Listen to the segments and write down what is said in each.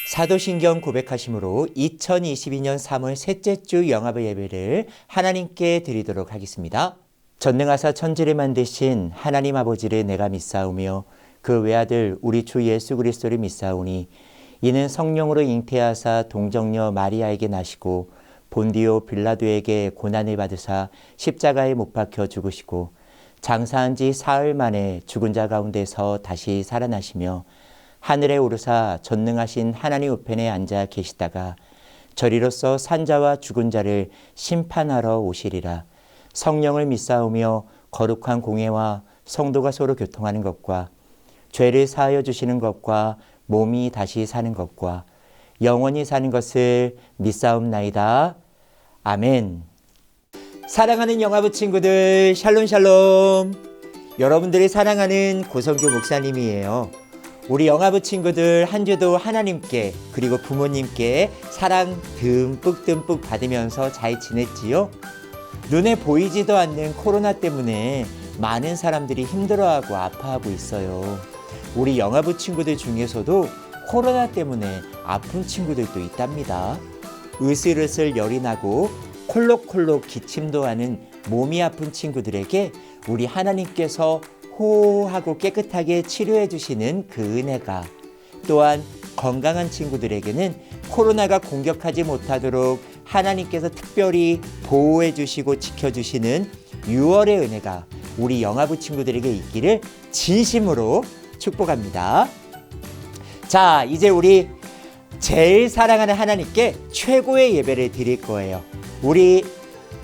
사도신경 고백하심으로 2022년 3월 셋째 주 영화부 예배를 하나님께 드리도록 하겠습니다. 전능하사 천지를 만드신 하나님 아버지를 내가 믿사오며 그 외아들 우리 주 예수 그리스도를 믿사오니 이는 성령으로 잉태하사 동정녀 마리아에게 나시고 본디오 빌라도에게 고난을 받으사 십자가에 못 박혀 죽으시고 장사한 지 사흘 만에 죽은 자 가운데서 다시 살아나시며 하늘에 오르사 전능하신 하나님 우편에 앉아 계시다가 저리로서 산자와 죽은 자를 심판하러 오시리라. 성령을 믿사오며 거룩한 공회와 성도가 서로 교통하는 것과 죄를 사하여 주시는 것과 몸이 다시 사는 것과 영원히 사는 것을 믿사옵나이다. 아멘. 사랑하는 영화부 친구들, 샬롬 샬롬. 여러분들이 사랑하는 고성규 목사님이에요. 우리 영화부 친구들 한 주도 하나님께 그리고 부모님께 사랑 듬뿍 받으면서 잘 지냈지요? 눈에 보이지도 않는 코로나 때문에 많은 사람들이 힘들어하고 아파하고 있어요. 우리 영화부 친구들 중에서도 코로나 때문에 아픈 친구들도 있답니다. 으슬으슬 열이 나고 콜록콜록 기침도 하는 몸이 아픈 친구들에게 우리 하나님께서 호하고 깨끗하게 치료해 주시는 그 은혜가, 또한 건강한 친구들에게는 코로나가 공격하지 못하도록 하나님께서 특별히 보호해 주시고 지켜주시는 6월의 은혜가 우리 영화부 친구들에게 있기를 진심으로 축복합니다. 자, 이제 우리 제일 사랑하는 하나님께 최고의 예배를 드릴 거예요. 우리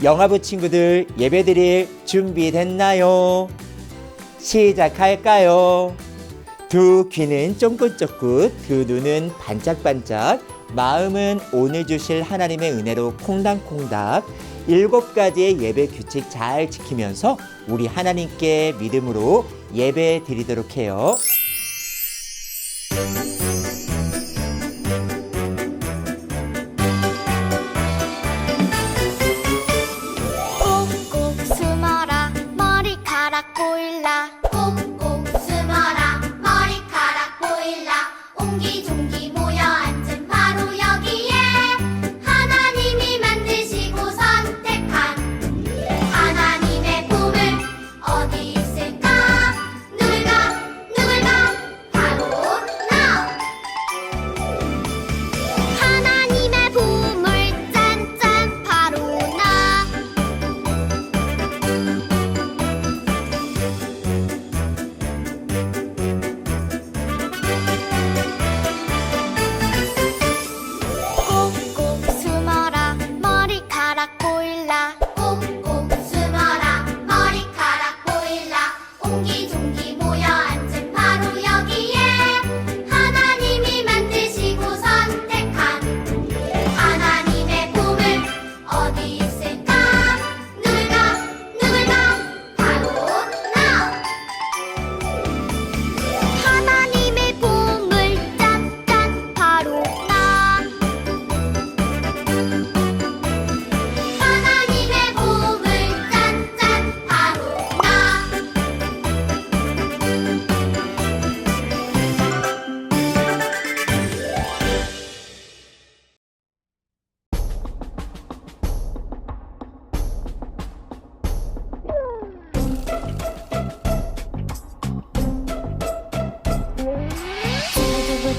영화부 친구들 예배 드릴 준비 됐나요? 시작할까요? 두 귀는 쫑긋쫑긋, 두 눈은 반짝반짝, 마음은 오늘 주실 하나님의 은혜로 콩닥콩닥. 7가지의 예배 규칙 잘 지키면서 우리 하나님께 믿음으로 예배 드리도록 해요.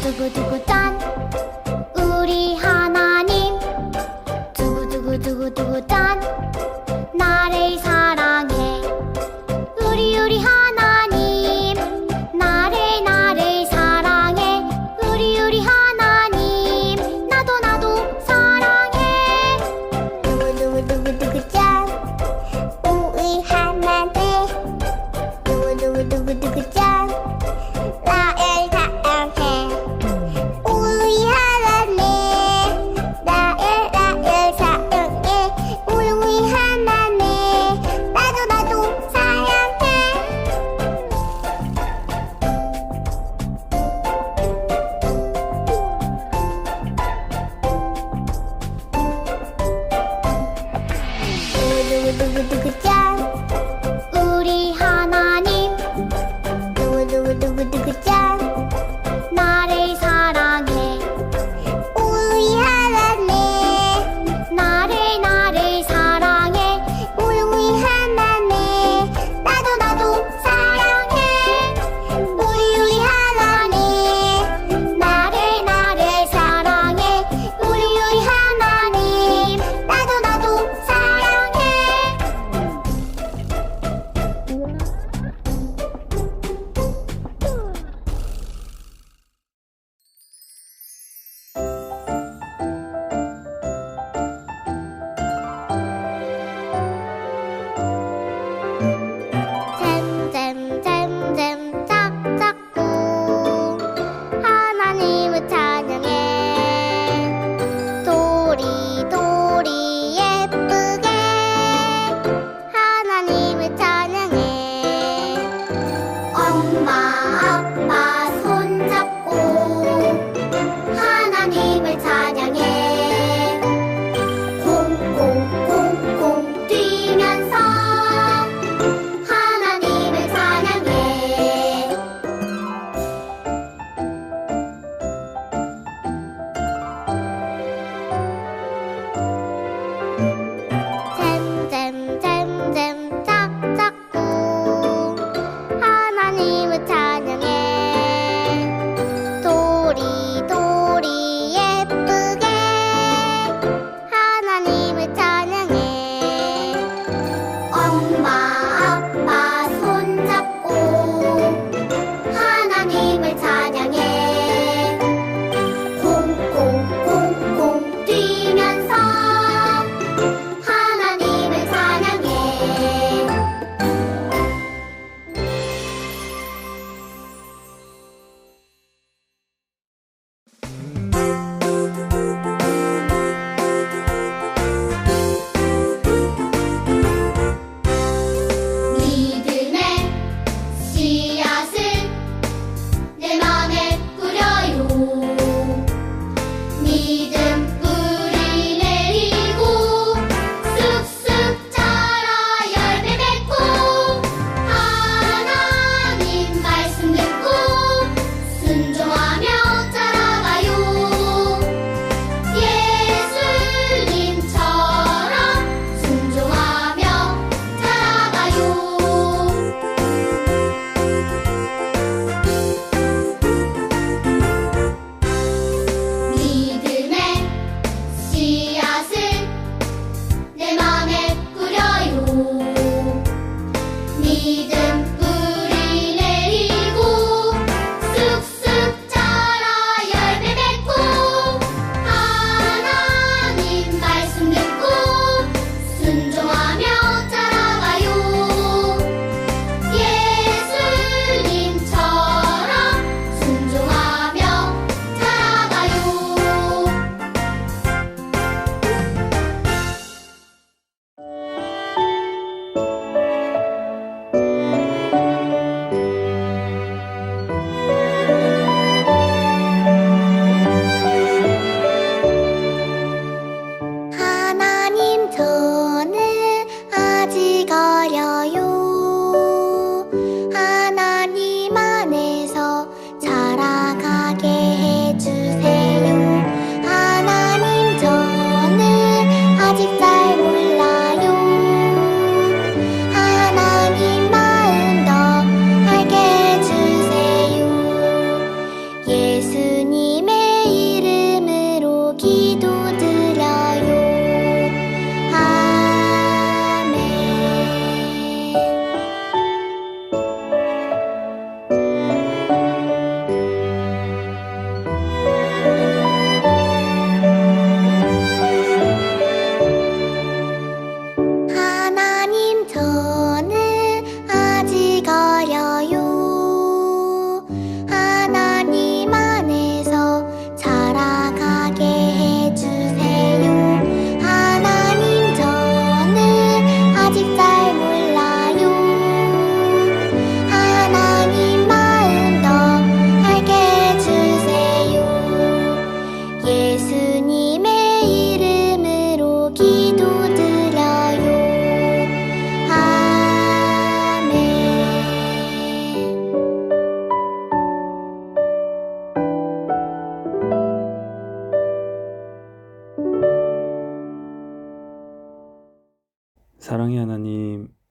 두구두구 짠 우리 하나님 두구두구 짠 나를 사랑해 우리 하나님 나를 사랑해 우리 하나님 나도 사랑해 두구두구 짠 우리 하나님 두구두구 짠 나를 사랑해 우리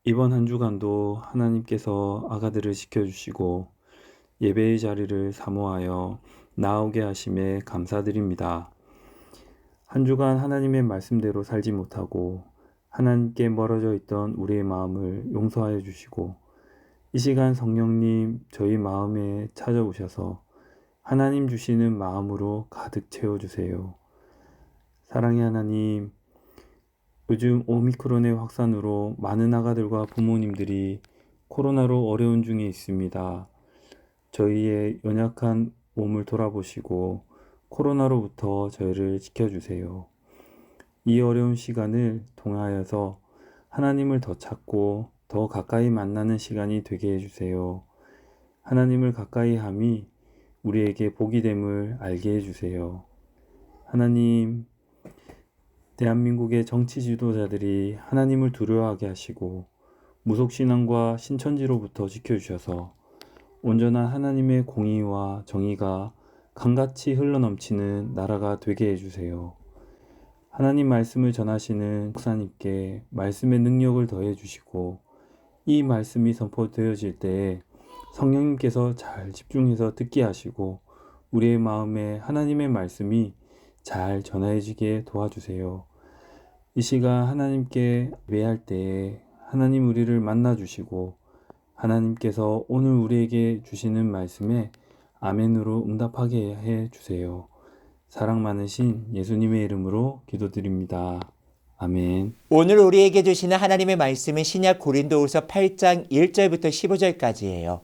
이번 한 주간도 하나님께서 아가들을 지켜주시고 예배의 자리를 사모하여 나오게 하심에 감사드립니다. 한 주간 하나님의 말씀대로 살지 못하고 하나님께 멀어져 있던 우리의 마음을 용서하여 주시고 이 시간 성령님 저희 마음에 찾아오셔서 하나님 주시는 마음으로 가득 채워주세요. 사랑의 하나님, 요즘 오미크론의 확산으로 많은 아가들과 부모님들이 코로나로 어려운 중에 있습니다. 저희의 연약한 몸을 돌아보시고 코로나로부터 저희를 지켜주세요. 이 어려운 시간을 통하여서 하나님을 더 찾고 더 가까이 만나는 시간이 되게 해주세요. 하나님을 가까이 함이 우리에게 복이 됨을 알게 해주세요. 하나님, 대한민국의 정치 지도자들이 하나님을 두려워하게 하시고 무속신앙과 신천지로부터 지켜주셔서 온전한 하나님의 공의와 정의가 강같이 흘러넘치는 나라가 되게 해주세요. 하나님 말씀을 전하시는 목사님께 말씀의 능력을 더해 주시고 이 말씀이 선포되어질 때에 성령님께서 잘 집중해서 듣게 하시고 우리의 마음에 하나님의 말씀이 잘 전해지게 도와주세요. 이 시간 하나님께 예배할 때에 하나님 우리를 만나주시고 하나님께서 오늘 우리에게 주시는 말씀에 아멘으로 응답하게 해주세요. 사랑 많으신 예수님의 이름으로 기도드립니다. 아멘. 오늘 우리에게 주시는 하나님의 말씀은 신약 고린도후서 8장 1절부터 15절까지예요.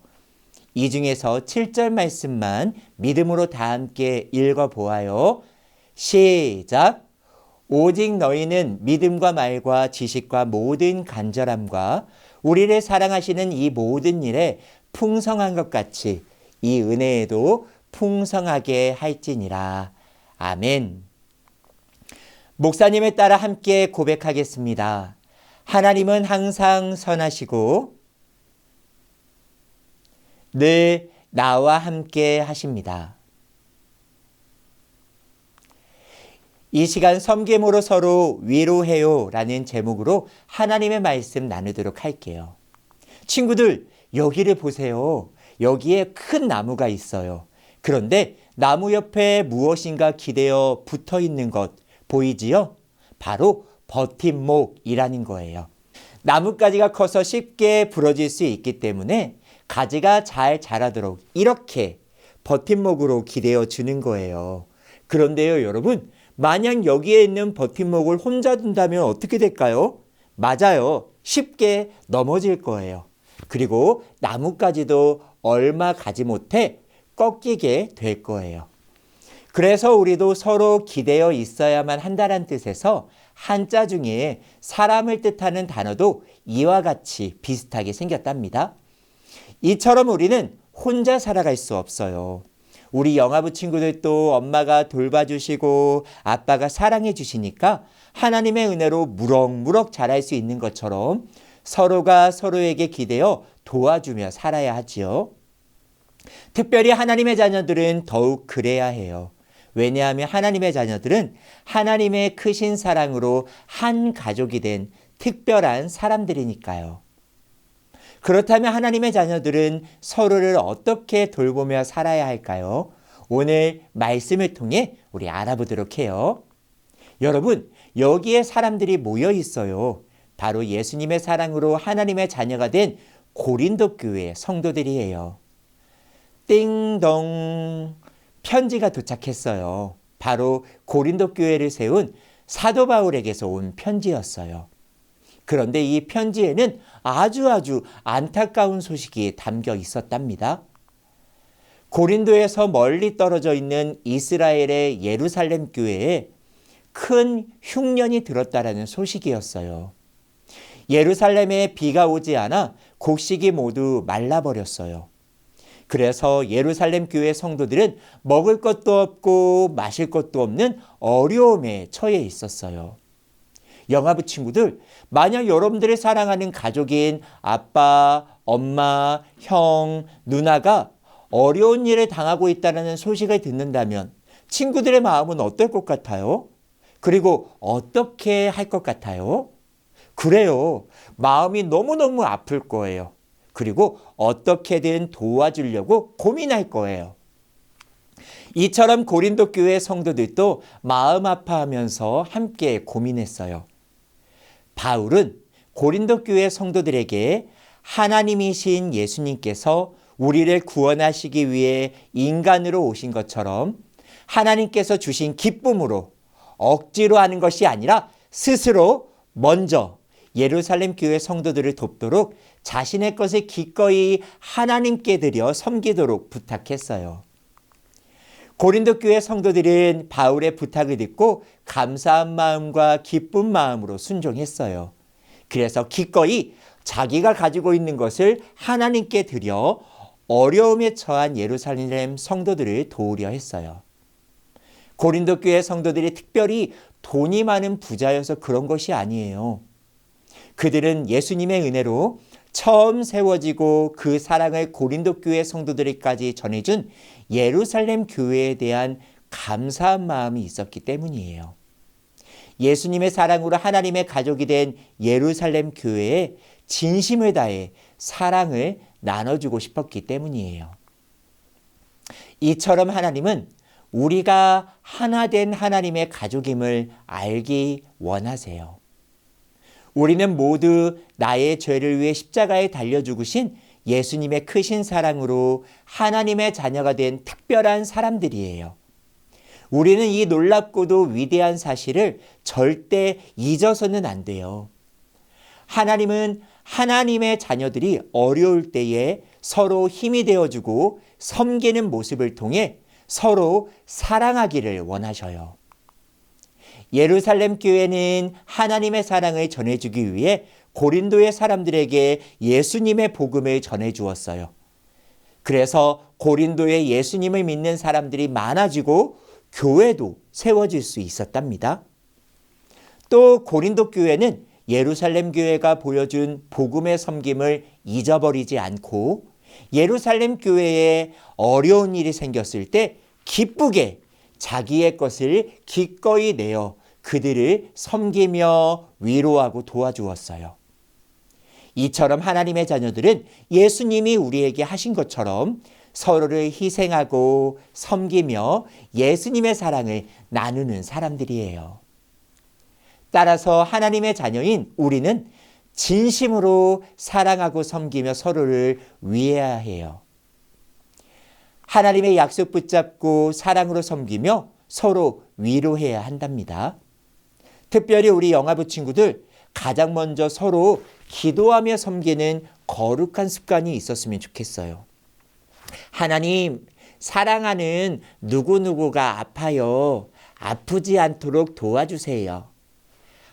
이 중에서 7절 말씀만 믿음으로 다 함께 읽어보아요. 시작! 오직 너희는 믿음과 말과 지식과 모든 간절함과 우리를 사랑하시는 이 모든 일에 풍성한 것 같이 이 은혜에도 풍성하게 할지니라. 아멘. 목사님을 따라 함께 고백하겠습니다. 하나님은 항상 선하시고 늘 나와 함께 하십니다. 이 시간 섬김으로 서로 위로해요 라는 제목으로 하나님의 말씀 나누도록 할게요. 친구들, 여기를 보세요. 여기에 큰 나무가 있어요. 그런데 나무 옆에 무엇인가 기대어 붙어 있는 것 보이지요? 바로 버팀목이라는 거예요. 나뭇가지가 커서 쉽게 부러질 수 있기 때문에 가지가 잘 자라도록 이렇게 버팀목으로 기대어 주는 거예요. 그런데요, 여러분, 만약 여기에 있는 버팀목을 혼자 둔다면 어떻게 될까요? 맞아요. 쉽게 넘어질 거예요. 그리고 나뭇가지도 얼마 가지 못해 꺾이게 될 거예요. 그래서 우리도 서로 기대어 있어야만 한다는 뜻에서 한자 중에 사람을 뜻하는 단어도 이와 같이 비슷하게 생겼답니다. 이처럼 우리는 혼자 살아갈 수 없어요. 우리 영아부 친구들도 엄마가 돌봐주시고 아빠가 사랑해 주시니까 하나님의 은혜로 무럭무럭 자랄 수 있는 것처럼 서로가 서로에게 기대어 도와주며 살아야 하지요. 특별히 하나님의 자녀들은 더욱 그래야 해요. 왜냐하면 하나님의 자녀들은 하나님의 크신 사랑으로 한 가족이 된 특별한 사람들이니까요. 그렇다면 하나님의 자녀들은 서로를 어떻게 돌보며 살아야 할까요? 오늘 말씀을 통해 우리 알아보도록 해요. 여러분, 여기에 사람들이 모여 있어요. 바로 예수님의 사랑으로 하나님의 자녀가 된 고린도 교회 성도들이에요. 띵동, 편지가 도착했어요. 바로 고린도 교회를 세운 사도 바울에게서 온 편지였어요. 그런데 이 편지에는 아주 안타까운 소식이 담겨 있었답니다. 고린도에서 멀리 떨어져 있는 이스라엘의 예루살렘 교회에 큰 흉년이 들었다라는 소식이었어요. 예루살렘에 비가 오지 않아 곡식이 모두 말라버렸어요. 그래서 예루살렘 교회 성도들은 먹을 것도 없고 마실 것도 없는 어려움에 처해 있었어요. 영아부 친구들, 만약 여러분들의 사랑하는 가족인 아빠, 엄마, 형, 누나가 어려운 일을 당하고 있다는 소식을 듣는다면 친구들의 마음은 어떨 것 같아요? 그리고 어떻게 할 것 같아요? 그래요. 마음이 너무너무 아플 거예요. 그리고 어떻게든 도와주려고 고민할 거예요. 이처럼 고린도 교회 성도들도 마음 아파하면서 함께 고민했어요. 바울은 고린도 교회 성도들에게 하나님이신 예수님께서 우리를 구원하시기 위해 인간으로 오신 것처럼 하나님께서 주신 기쁨으로 억지로 하는 것이 아니라 스스로 먼저 예루살렘 교회 성도들을 돕도록 자신의 것을 기꺼이 하나님께 드려 섬기도록 부탁했어요. 고린도 교회 성도들은 바울의 부탁을 듣고 감사한 마음과 기쁜 마음으로 순종했어요. 그래서 기꺼이 자기가 가지고 있는 것을 하나님께 드려 어려움에 처한 예루살렘 성도들을 도우려 했어요. 고린도 교회 성도들이 특별히 돈이 많은 부자여서 그런 것이 아니에요. 그들은 예수님의 은혜로 처음 세워지고 그 사랑을 고린도 교회 성도들에게까지 전해준 예루살렘 교회에 대한 감사한 마음이 있었기 때문이에요. 예수님의 사랑으로 하나님의 가족이 된 예루살렘 교회에 진심을 다해 사랑을 나눠주고 싶었기 때문이에요. 이처럼 하나님은 우리가 하나 된 하나님의 가족임을 알기 원하세요. 우리는 모두 나의 죄를 위해 십자가에 달려 죽으신 예수님의 크신 사랑으로 하나님의 자녀가 된 특별한 사람들이에요. 우리는 이 놀랍고도 위대한 사실을 절대 잊어서는 안 돼요. 하나님은 하나님의 자녀들이 어려울 때에 서로 힘이 되어주고 섬기는 모습을 통해 서로 사랑하기를 원하셔요. 예루살렘 교회는 하나님의 사랑을 전해주기 위해 고린도의 사람들에게 예수님의 복음을 전해주었어요. 그래서 고린도에 예수님을 믿는 사람들이 많아지고 교회도 세워질 수 있었답니다. 또 고린도 교회는 예루살렘 교회가 보여준 복음의 섬김을 잊어버리지 않고 예루살렘 교회에 어려운 일이 생겼을 때 기쁘게 자기의 것을 기꺼이 내어 그들을 섬기며 위로하고 도와주었어요. 이처럼 하나님의 자녀들은 예수님이 우리에게 하신 것처럼 서로를 희생하고 섬기며 예수님의 사랑을 나누는 사람들이에요. 따라서 하나님의 자녀인 우리는 진심으로 사랑하고 섬기며 서로를 위해야 해요. 하나님의 약속 붙잡고 사랑으로 섬기며 서로 위로해야 한답니다. 특별히 우리 영화부 친구들 가장 먼저 서로 기도하며 섬기는 거룩한 습관이 있었으면 좋겠어요. 하나님, 사랑하는 누구누구가 아파요. 아프지 않도록 도와주세요.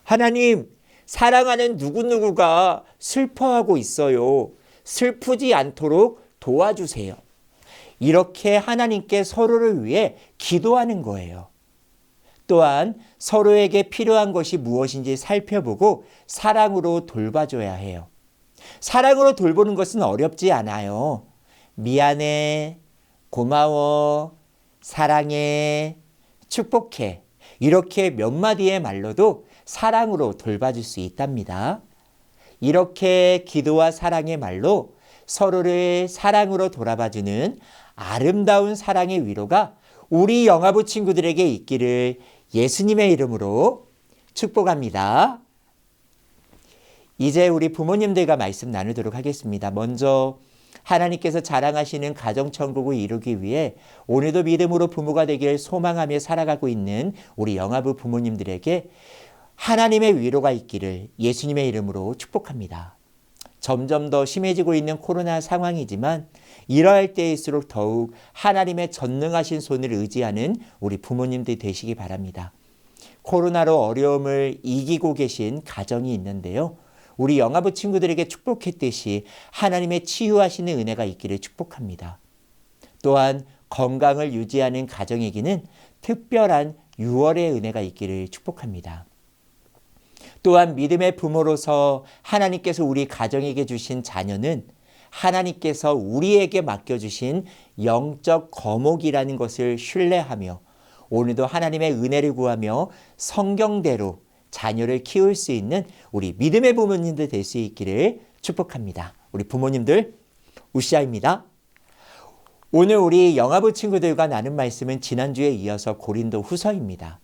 하나님, 사랑하는 누구누구가 슬퍼하고 있어요. 슬프지 않도록 도와주세요. 이렇게 하나님께 서로를 위해 기도하는 거예요. 또한 서로에게 필요한 것이 무엇인지 살펴보고 사랑으로 돌봐줘야 해요. 사랑으로 돌보는 것은 어렵지 않아요. 미안해, 고마워, 사랑해, 축복해. 이렇게 몇 마디의 말로도 사랑으로 돌봐줄 수 있답니다. 이렇게 기도와 사랑의 말로 서로를 사랑으로 돌아봐주는 아름다운 사랑의 위로가 우리 영화부 친구들에게 있기를 예수님의 이름으로 축복합니다. 이제 우리 부모님들과 말씀 나누도록 하겠습니다. 먼저 하나님께서 자랑하시는 가정천국을 이루기 위해 오늘도 믿음으로 부모가 되길 소망하며 살아가고 있는 우리 영화부 부모님들에게 하나님의 위로가 있기를 예수님의 이름으로 축복합니다. 점점 더 심해지고 있는 코로나 상황이지만 이러할 때일수록 더욱 하나님의 전능하신 손을 의지하는 우리 부모님들 되시기 바랍니다. 코로나로 어려움을 이기고 계신 가정이 있는데요. 우리 영화부 친구들에게 축복했듯이 하나님의 치유하시는 은혜가 있기를 축복합니다. 또한 건강을 유지하는 가정에게는 특별한 6월의 은혜가 있기를 축복합니다. 또한 믿음의 부모로서 하나님께서 우리 가정에게 주신 자녀는 하나님께서 우리에게 맡겨주신 영적 거목이라는 것을 신뢰하며 오늘도 하나님의 은혜를 구하며 성경대로 자녀를 키울 수 있는 우리 믿음의 부모님들 될 수 있기를 축복합니다. 우리 부모님들 우시아입니다. 오늘 우리 영화부 친구들과 나눈 말씀은 지난주에 이어서 고린도 후서입니다.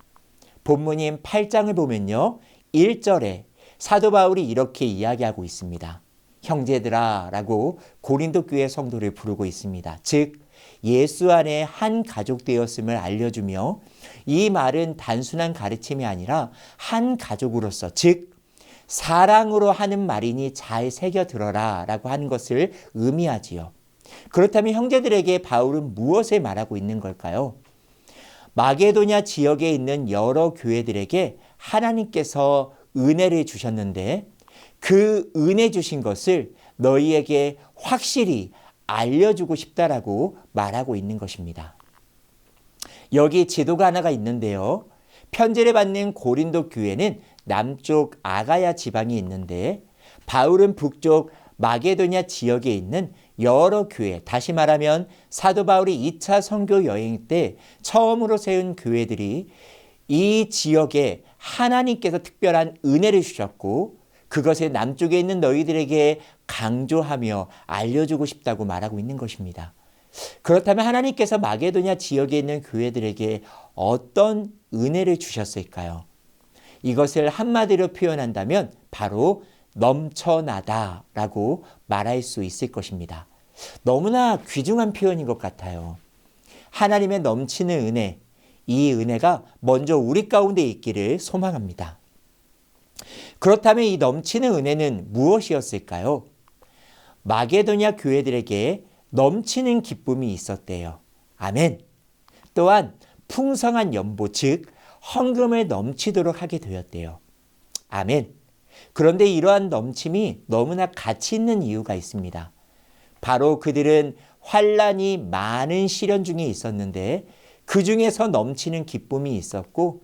본문인 8장을 보면요. 1절에 사도 바울이 이렇게 이야기하고 있습니다. 형제들아 라고 고린도 교회 성도를 부르고 있습니다. 즉 예수 안에 한 가족 되었음을 알려주며 이 말은 단순한 가르침이 아니라 한 가족으로서 즉 사랑으로 하는 말이니 잘 새겨 들어라 라고 하는 것을 의미하지요. 그렇다면 형제들에게 바울은 무엇을 말하고 있는 걸까요? 마게도냐 지역에 있는 여러 교회들에게 하나님께서 은혜를 주셨는데 그 은혜 주신 것을 너희에게 확실히 알려주고 싶다라고 말하고 있는 것입니다. 여기 지도가 하나가 있는데요. 편지를 받는 고린도 교회는 남쪽 아가야 지방이 있는데 바울은 북쪽 마게도냐 지역에 있는 여러 교회, 다시 말하면 사도 바울이 2차 선교 여행 때 처음으로 세운 교회들이 이 지역에 하나님께서 특별한 은혜를 주셨고 그것을 남쪽에 있는 너희들에게 강조하며 알려주고 싶다고 말하고 있는 것입니다. 그렇다면 하나님께서 마게도냐 지역에 있는 교회들에게 어떤 은혜를 주셨을까요? 이것을 한마디로 표현한다면 바로 넘쳐나다라고 말할 수 있을 것입니다. 너무나 귀중한 표현인 것 같아요. 하나님의 넘치는 은혜, 이 은혜가 먼저 우리 가운데 있기를 소망합니다. 그렇다면 이 넘치는 은혜는 무엇이었을까요? 마게도냐 교회들에게 넘치는 기쁨이 있었대요. 아멘. 또한 풍성한 연보, 즉 헌금을 넘치도록 하게 되었대요. 아멘. 그런데 이러한 넘침이 너무나 가치 있는 이유가 있습니다. 바로 그들은 환난이 많은 시련 중에 있었는데 그 중에서 넘치는 기쁨이 있었고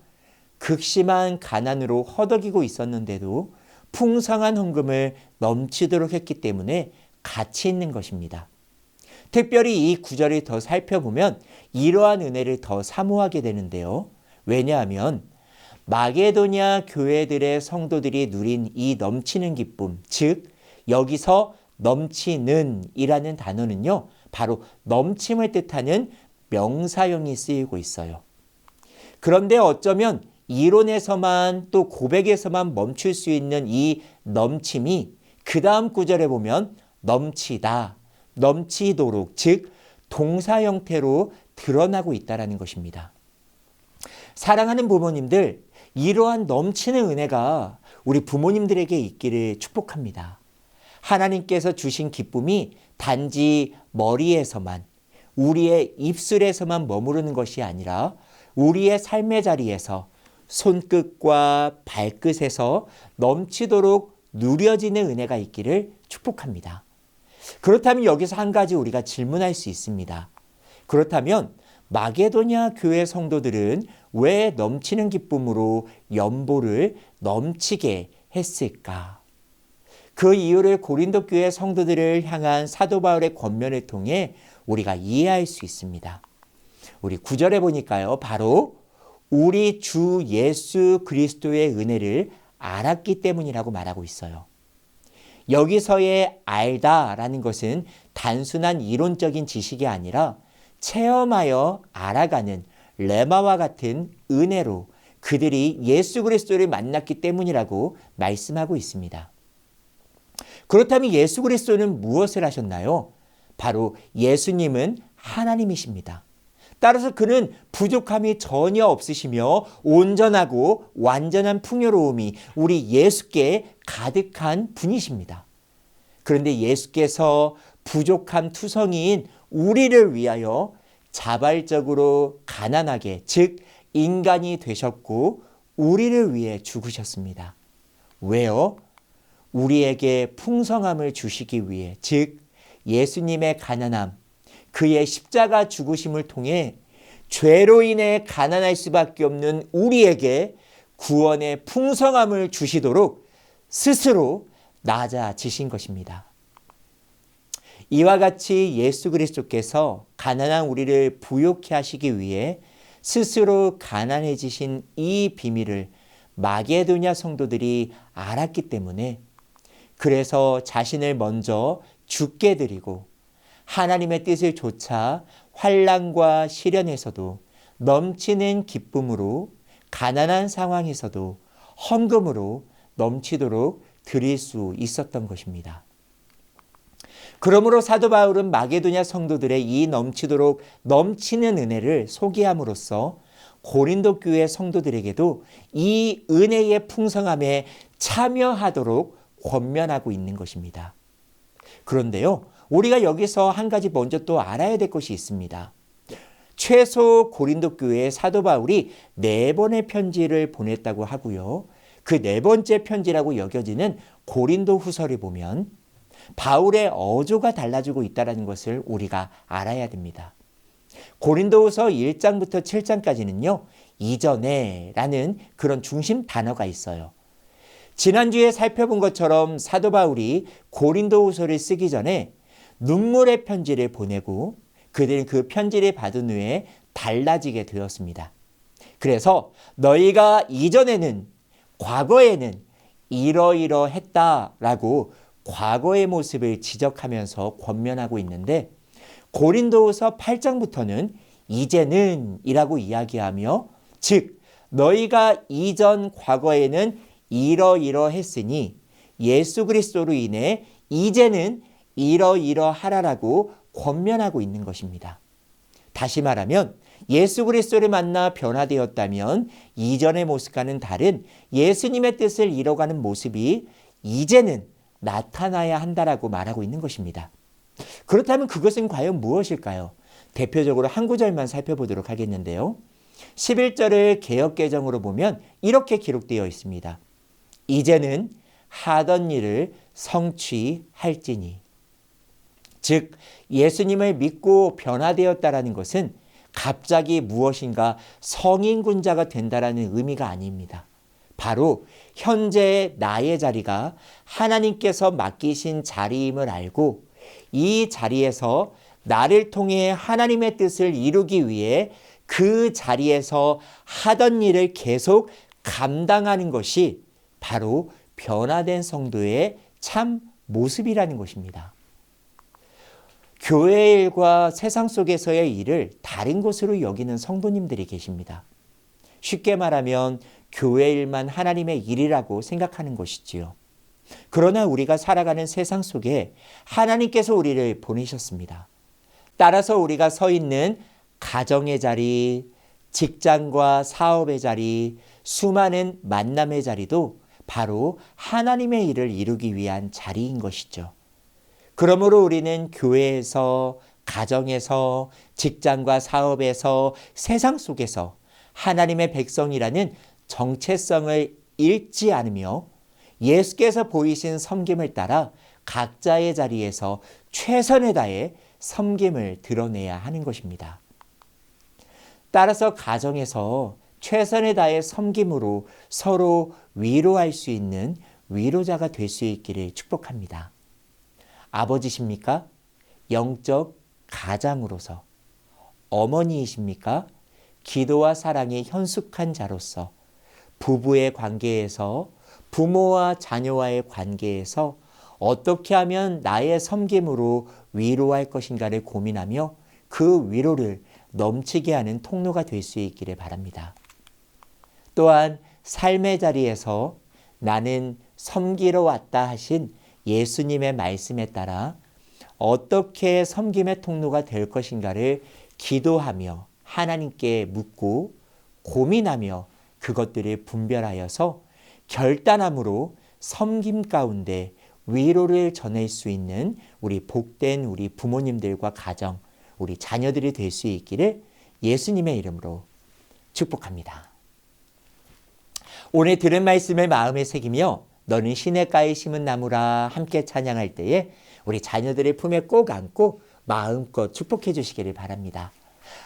극심한 가난으로 허덕이고 있었는데도 풍성한 헌금을 넘치도록 했기 때문에 가치 있는 것입니다. 특별히 이 구절을 더 살펴보면 이러한 은혜를 더 사모하게 되는데요. 왜냐하면 마게도냐 교회들의 성도들이 누린 이 넘치는 기쁨, 즉 여기서 넘치는 이라는 단어는요. 바로 넘침을 뜻하는 명사형이 쓰이고 있어요. 그런데 어쩌면 이론에서만 또 고백에서만 멈출 수 있는 이 넘침이 그 다음 구절에 보면 넘치다, 넘치도록, 즉 동사 형태로 드러나고 있다는 것입니다. 사랑하는 부모님들, 이러한 넘치는 은혜가 우리 부모님들에게 있기를 축복합니다. 하나님께서 주신 기쁨이 단지 머리에서만, 우리의 입술에서만 머무르는 것이 아니라 우리의 삶의 자리에서 손끝과 발끝에서 넘치도록 누려지는 은혜가 있기를 축복합니다. 그렇다면 여기서 한 가지 우리가 질문할 수 있습니다. 그렇다면 마게도냐 교회 성도들은 왜 넘치는 기쁨으로 연보를 넘치게 했을까? 그 이유를 고린도 교회 성도들을 향한 사도 바울의 권면을 통해 우리가 이해할 수 있습니다. 우리 9절에 보니까요. 바로 우리 주 예수 그리스도의 은혜를 알았기 때문이라고 말하고 있어요. 여기서의 알다라는 것은 단순한 이론적인 지식이 아니라 체험하여 알아가는 레마와 같은 은혜로 그들이 예수 그리스도를 만났기 때문이라고 말씀하고 있습니다. 그렇다면 예수 그리스도는 무엇을 하셨나요? 바로 예수님은 하나님이십니다. 따라서 그는 부족함이 전혀 없으시며 온전하고 완전한 풍요로움이 우리 예수께 가득한 분이십니다. 그런데 예수께서 부족함 투성이인 우리를 위하여 자발적으로 가난하게, 즉 인간이 되셨고 우리를 위해 죽으셨습니다. 왜요? 우리에게 풍성함을 주시기 위해, 즉 예수님의 가난함, 그의 십자가 죽으심을 통해 죄로 인해 가난할 수밖에 없는 우리에게 구원의 풍성함을 주시도록 스스로 낮아지신 것입니다. 이와 같이 예수 그리스도께서 가난한 우리를 부욕해 하시기 위해 스스로 가난해지신 이 비밀을 마게도냐 성도들이 알았기 때문에 그래서 자신을 먼저 죽게 드리고 하나님의 뜻을 좇아 환난과 시련에서도 넘치는 기쁨으로 가난한 상황에서도 헌금으로 넘치도록 드릴 수 있었던 것입니다. 그러므로 사도 바울은 마게도냐 성도들의 이 넘치도록 넘치는 은혜를 소개함으로써 고린도 교회 성도들에게도 이 은혜의 풍성함에 참여하도록 권면하고 있는 것입니다. 그런데요, 우리가 여기서 한 가지 먼저 또 알아야 될 것이 있습니다. 최소 고린도 교회에 사도 바울이 4번의 편지를 보냈다고 하고요. 그 4번째 편지라고 여겨지는 고린도 후서를 보면 바울의 어조가 달라지고 있다는 것을 우리가 알아야 됩니다. 고린도후서 1장부터 7장까지는요. 이전에 라는 그런 중심 단어가 있어요. 지난주에 살펴본 것처럼 사도 바울이 고린도후서를 쓰기 전에 눈물의 편지를 보내고 그들은 그 편지를 받은 후에 달라지게 되었습니다. 그래서 너희가 이전에는 과거에는 이러이러했다라고 과거의 모습을 지적하면서 권면하고 있는데 고린도후서 8장부터는 이제는 이라고 이야기하며 즉 너희가 이전 과거에는 이러이러했으니 예수 그리스도로 인해 이제는 이러이러하라라고 권면하고 있는 것입니다. 다시 말하면 예수 그리스도를 만나 변화되었다면 이전의 모습과는 다른 예수님의 뜻을 이뤄가는 모습이 이제는 나타나야 한다라고 말하고 있는 것입니다. 그렇다면 그것은 과연 무엇일까요? 대표적으로 한 구절만 살펴보도록 하겠는데요. 11절을 개역개정으로 보면 이렇게 기록되어 있습니다. 이제는 하던 일을 성취할지니. 즉 예수님을 믿고 변화되었다라는 것은 갑자기 무엇인가 성인군자가 된다라는 의미가 아닙니다. 바로 현재의 나의 자리가 하나님께서 맡기신 자리임을 알고 이 자리에서 나를 통해 하나님의 뜻을 이루기 위해 그 자리에서 하던 일을 계속 감당하는 것이 바로 변화된 성도의 참 모습이라는 것입니다. 교회의 일과 세상 속에서의 일을 다른 것으로 여기는 성도님들이 계십니다. 쉽게 말하면 교회 일만 하나님의 일이라고 생각하는 것이지요. 그러나 우리가 살아가는 세상 속에 하나님께서 우리를 보내셨습니다. 따라서 우리가 서 있는 가정의 자리, 직장과 사업의 자리, 수많은 만남의 자리도 바로 하나님의 일을 이루기 위한 자리인 것이죠. 그러므로 우리는 교회에서, 가정에서, 직장과 사업에서, 세상 속에서 하나님의 백성이라는 정체성을 잃지 않으며 예수께서 보이신 섬김을 따라 각자의 자리에서 최선을 다해 섬김을 드러내야 하는 것입니다. 따라서 가정에서 최선을 다해 섬김으로 서로 위로할 수 있는 위로자가 될 수 있기를 축복합니다. 아버지십니까? 영적 가장으로서. 어머니이십니까? 기도와 사랑의 현숙한 자로서. 부부의 관계에서, 부모와 자녀와의 관계에서 어떻게 하면 나의 섬김으로 위로할 것인가를 고민하며 그 위로를 넘치게 하는 통로가 될 수 있기를 바랍니다. 또한 삶의 자리에서 나는 섬기러 왔다 하신 예수님의 말씀에 따라 어떻게 섬김의 통로가 될 것인가를 기도하며 하나님께 묻고 고민하며 그것들을 분별하여서 결단함으로 섬김 가운데 위로를 전할 수 있는 우리 복된 우리 부모님들과 가정, 우리 자녀들이 될 수 있기를 예수님의 이름으로 축복합니다. 오늘 들은 말씀을 마음에 새기며 너는 시냇가에 심은 나무라 함께 찬양할 때에 우리 자녀들의 품에 꼭 안고 마음껏 축복해 주시기를 바랍니다.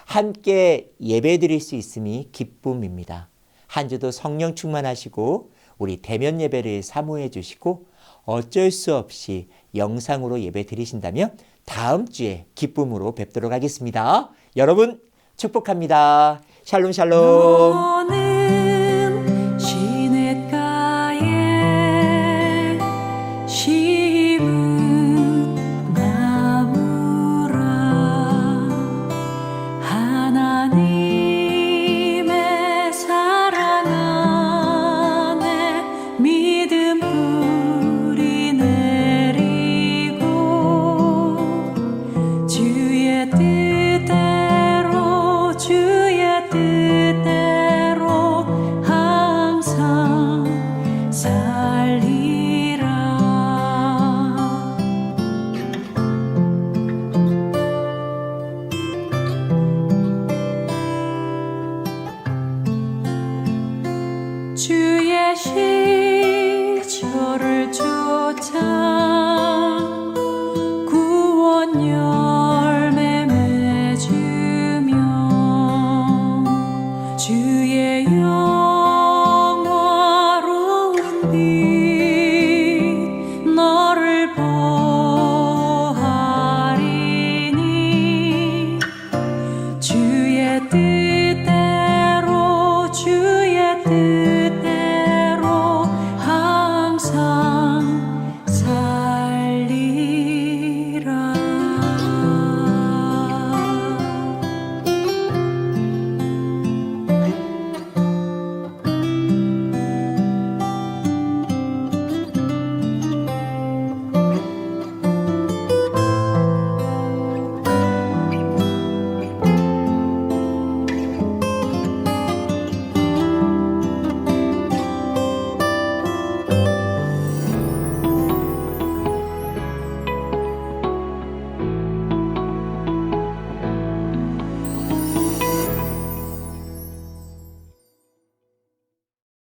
함께 예배 드릴 수 있음이 기쁨입니다. 한 주도 성령 충만하시고 우리 대면 예배를 사모해 주시고 어쩔 수 없이 영상으로 예배 드리신다면 다음 주에 기쁨으로 뵙도록 하겠습니다. 여러분 축복합니다. 샬롬 샬롬. 너는 시내 계시 저를 주